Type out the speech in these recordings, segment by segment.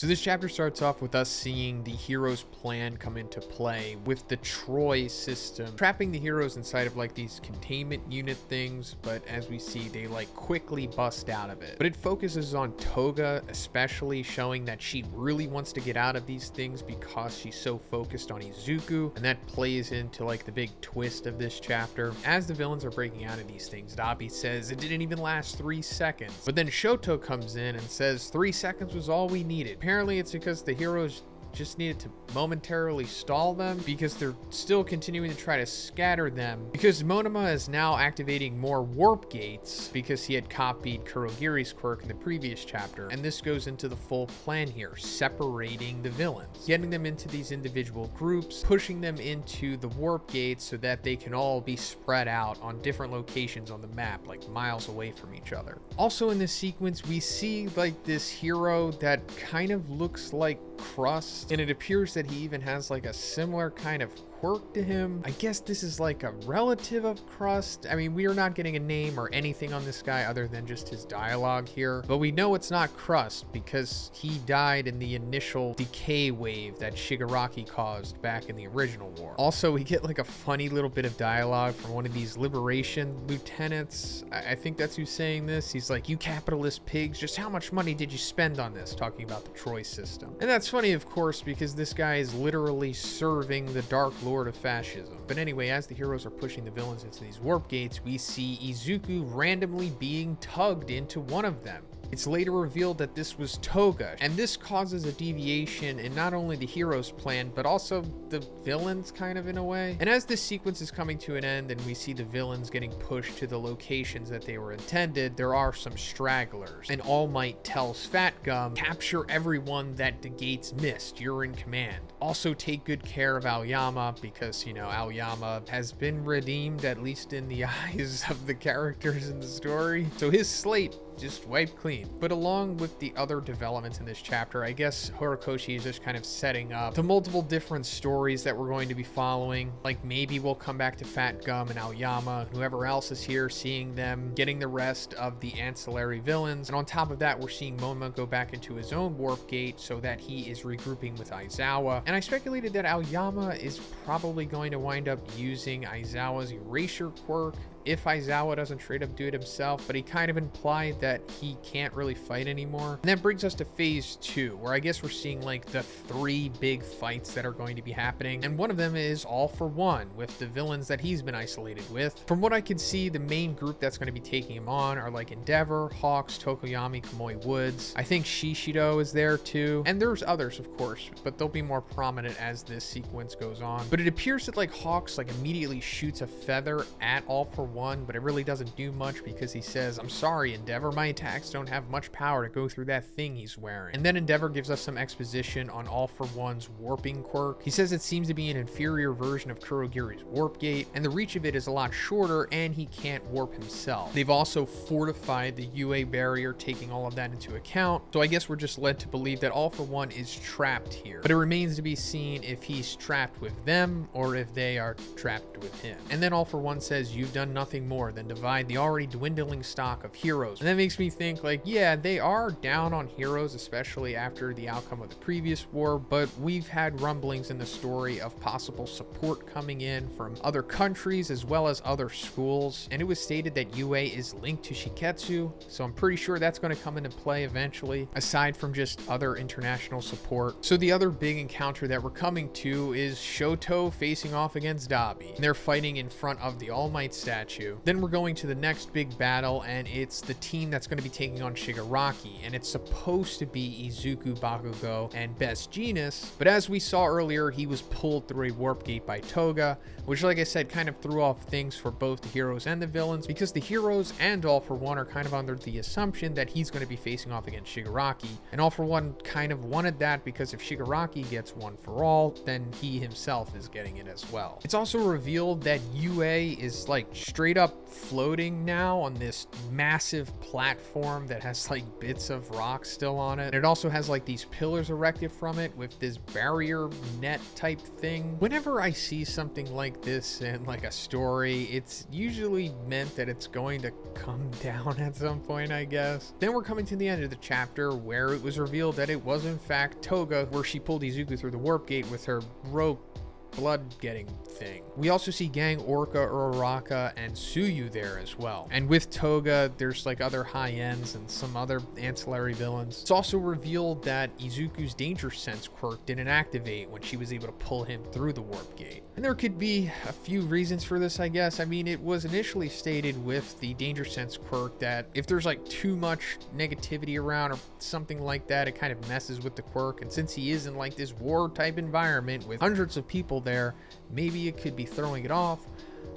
So this chapter starts off with us seeing the heroes' plan come into play with the Troy system, trapping the heroes inside of like these containment unit things, but as we see, they like quickly bust out of it. But it focuses on Toga, especially showing that she really wants to get out of these things because she's so focused on Izuku, and that plays into like the big twist of this chapter. As the villains are breaking out of these things, Dabi says it didn't even last 3 seconds. But then Shoto comes in and says 3 seconds was all we needed. Apparently it's because the heroes just needed to momentarily stall them because they're still continuing to try to scatter them, because Monoma is now activating more warp gates because he had copied Kurogiri's quirk in the previous chapter, and this goes into the full plan here, separating the villains, getting them into these individual groups, pushing them into the warp gates so that they can all be spread out on different locations on the map, like miles away from each other. Also in this sequence, we see like this hero that kind of looks like Crust, and it appears that he even has like a similar kind of quirk to him. I guess this is like a relative of Crust. I mean, we are not getting a name or anything on this guy other than just his dialogue here, but we know it's not Crust because he died in the initial decay wave that Shigaraki caused back in the original war. Also, we get like a funny little bit of dialogue from one of these liberation lieutenants. I think that's who's saying this. He's like, "You capitalist pigs, just how much money did you spend on this?" Talking about the Troy system. And that's funny, of course, because this guy is literally serving the Dark Lord of fascism. But anyway, as the heroes are pushing the villains into these warp gates, we see Izuku randomly being tugged into one of them. It's later revealed that this was Toga, and this causes a deviation in not only the hero's plan, but also the villains kind of in a way. And as this sequence is coming to an end and we see the villains getting pushed to the locations that they were intended, there are some stragglers. And All Might tells Fat Gum, "Capture everyone that the gates missed, you're in command. Also take good care of Aoyama," because, you know, Aoyama has been redeemed, at least in the eyes of the characters in the story. So his slate just wiped clean. But along with the other developments in this chapter, I guess Horikoshi is just kind of setting up the multiple different stories that we're going to be following. Like maybe we'll come back to Fat Gum and Aoyama and whoever else is here, seeing them getting the rest of the ancillary villains. And on top of that, we're seeing Monoma go back into his own warp gate so that he is regrouping with Aizawa. And I speculated that Aoyama is probably going to wind up using Aizawa's erasure quirk if Aizawa doesn't straight up do it himself, but he kind of implied that he can't really fight anymore. And that brings us to phase 2, where I guess we're seeing like the 3 big fights that are going to be happening, and one of them is All for One with the villains that he's been isolated with. From what I can see, the main group that's going to be taking him on are like Endeavor, Hawks, Tokoyami, Kamui Woods. I think Shishido is there too, and there's others of course, but they'll be more prominent as this sequence goes on. But it appears that like Hawks like immediately shoots a feather at All for One, but it really doesn't do much because he says, "I'm sorry, Endeavor, my attacks don't have much power to go through that thing he's wearing." And then Endeavor gives us some exposition on All for One's warping quirk. He says it seems to be an inferior version of Kurogiri's warp gate, and the reach of it is a lot shorter, and he can't warp himself. They've also fortified the UA barrier, taking all of that into account, so I guess we're just led to believe that All for One is trapped here. But it remains to be seen if he's trapped with them or if they are trapped with him. And then All for One says, "You've done nothing more than divide the already dwindling stock of heroes." And that makes me think like, yeah, they are down on heroes, especially after the outcome of the previous war, but we've had rumblings in the story of possible support coming in from other countries as well as other schools, and it was stated that UA is linked to Shiketsu, so I'm pretty sure that's going to come into play eventually, aside from just other international support. So the other big encounter that we're coming to is Shoto facing off against Dabi, and they're fighting in front of the All Might statue. Then we're going to the next big battle, and it's the team that's going to be taking on Shigaraki, and it's supposed to be Izuku, Bakugo, and Best Jeanist, but as we saw earlier, he was pulled through a warp gate by Toga, which, like I said, kind of threw off things for both the heroes and the villains, because the heroes and All for One are kind of under the assumption that he's going to be facing off against Shigaraki, and All for One kind of wanted that because if Shigaraki gets one for all, then he himself is getting it as well. It's also revealed that UA is like straight up floating now on this massive platform that has like bits of rock still on it. And it also has like these pillars erected from it with this barrier net type thing. Whenever I see something like this in like a story, it's usually meant that it's going to come down at some point, I guess. Then we're coming to the end of the chapter where it was revealed that it was in fact Toga, where she pulled Izuku through the warp gate with her rope blood getting thing. We also see Gang, Orca, Uraraka, and Tsuyu there as well. And with Toga, there's like other high ends and some other ancillary villains. It's also revealed that Izuku's danger sense quirk didn't activate when she was able to pull him through the warp gate. And there could be a few reasons for this, I guess. I mean, it was initially stated with the danger sense quirk that if there's like too much negativity around or something like that, it kind of messes with the quirk. And since he is in like this war type environment with hundreds of people there, maybe it could be throwing it off.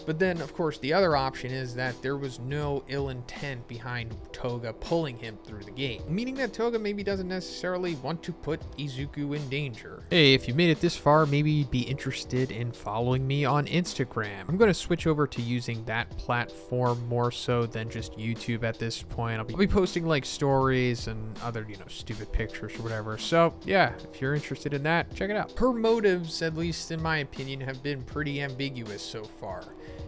But then, of course, the other option is that there was no ill intent behind Toga pulling him through the gate, meaning that Toga maybe doesn't necessarily want to put Izuku in danger. Hey, if you made it this far, maybe you'd be interested in following me on Instagram. I'm going to switch over to using that platform more so than just YouTube at this point. I'll be posting like stories and other, stupid pictures or whatever. So yeah, if you're interested in that, check it out. Her motives, at least in my opinion, have been pretty ambiguous so far.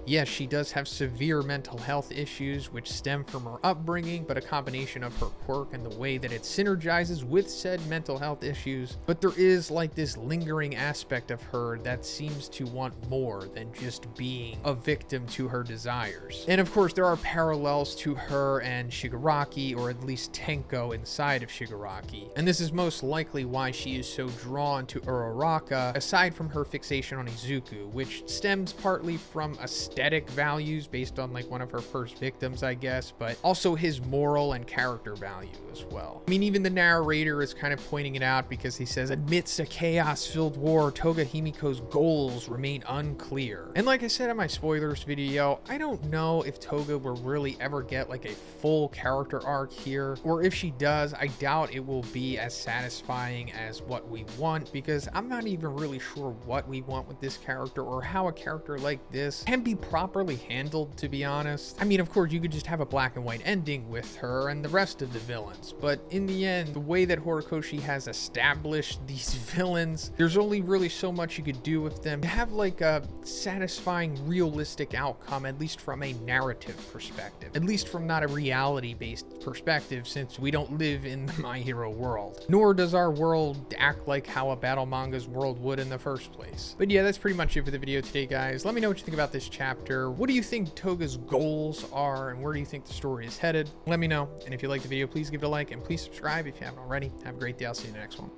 Yes, she does have severe mental health issues which stem from her upbringing, but a combination of her quirk and the way that it synergizes with said mental health issues. But there is like this lingering aspect of her that seems to want more than just being a victim to her desires. And of course, there are parallels to her and Shigaraki, or at least Tenko inside of Shigaraki. And this is most likely why she is so drawn to Uraraka, aside from her fixation on Izuku, which stems partly from aesthetic values based on like one of her first victims, I guess, but also his moral and character value as well. I mean, even the narrator is kind of pointing it out because he says, amidst a chaos-filled war, Toga Himiko's goals remain unclear. And like I said in my spoilers video, I don't know if Toga will really ever get like a full character arc here, or if she does, I doubt it will be as satisfying as what we want, because I'm not even really sure what we want with this character or how a character like this can be properly handled, to be honest. I mean, of course, you could just have a black and white ending with her and the rest of the villains, but in the end, the way that Horikoshi has established these villains, there's only really so much you could do with them to have like a satisfying, realistic outcome, at least from a narrative perspective, at least from not a reality-based perspective, since we don't live in the My Hero world, nor does our world act like how a battle manga's world would in the first place. But yeah, that's pretty much it for the video today, guys. Let me know what you think about this chapter. What do you think Toga's goals are, and where do you think the story is headed? Let me know. And if you liked the video, please give it a like, and please subscribe if you haven't already. Have a great day. I'll see you in the next one.